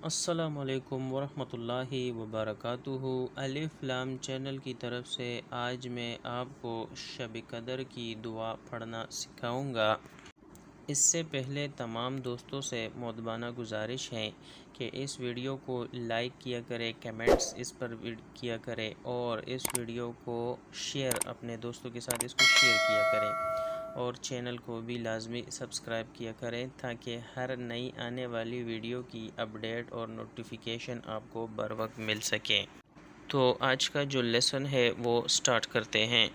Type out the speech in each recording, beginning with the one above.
السلام علیکم ورحمۃ اللہ وبرکاتہ۔ الف لام چینل کی طرف سے آج میں آپ کو شب قدر کی دعا پڑھنا سکھاؤں گا۔ اس سے پہلے تمام دوستوں سے مؤدبانہ گزارش ہے کہ اس ویڈیو کو لائک کیا کرے، کمنٹس اس پر کیا کرے اور اس ویڈیو کو شیئر اپنے دوستوں کے ساتھ اس کو شیئر کیا کریں اور چینل کو بھی لازمی سبسکرائب کیا کریں تاکہ ہر نئی آنے والی ویڈیو کی اپڈیٹ اور نوٹیفیکیشن آپ کو بر وقت مل سکے۔ تو آج کا جو لیسن ہے وہ سٹارٹ کرتے ہیں۔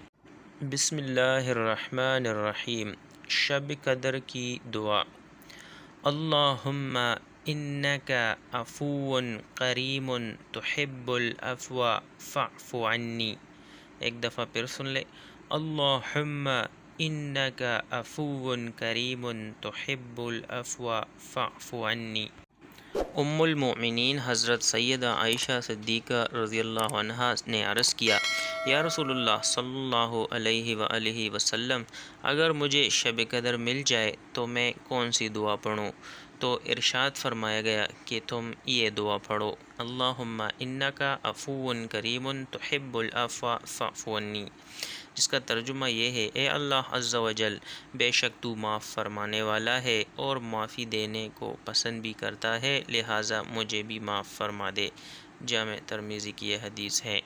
بسم اللہ الرحمن الرحیم۔ شب قدر کی دعا۔ اللہم انک عفو کریم تحب العفو فاعف عنی۔ ایک دفعہ پھر سن لے۔ اللہم انک عفو کریم تحب العفو فاعف عنی۔ ام المؤمنین حضرت سیدہ عائشہ صدیقہ رضی اللہ عنہا نے عرض کیا، یا رسول اللہ صلی اللہ علیہ وآلہ وسلم، اگر مجھے شب قدر مل جائے تو میں کون سی دعا پڑھوں؟ تو ارشاد فرمایا گیا کہ تم یہ دعا پڑھو، اللہم انکا عفو کریم تحب العفو فاعف عنی، جس کا ترجمہ یہ ہے، اے اللہ عز و جل، بے شک تو معاف فرمانے والا ہے اور معافی دینے کو پسند بھی کرتا ہے، لہٰذا مجھے بھی معاف فرما دے۔ جامع ترمذی کی یہ حدیث ہے۔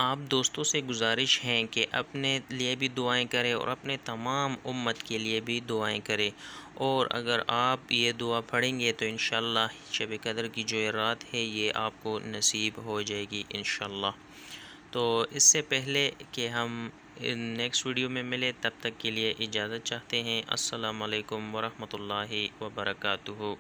آپ دوستوں سے گزارش ہے کہ اپنے لیے بھی دعائیں کریں اور اپنے تمام امت کے لیے بھی دعائیں کریں، اور اگر آپ یہ دعا پڑھیں گے تو انشاءاللہ شب قدر کی جو یہ رات ہے یہ آپ کو نصیب ہو جائے گی انشاءاللہ۔ تو اس سے پہلے کہ ہم نیکسٹ ویڈیو میں ملے، تب تک کے لیے اجازت چاہتے ہیں۔ السلام علیکم ورحمۃ اللہ وبرکاتہ۔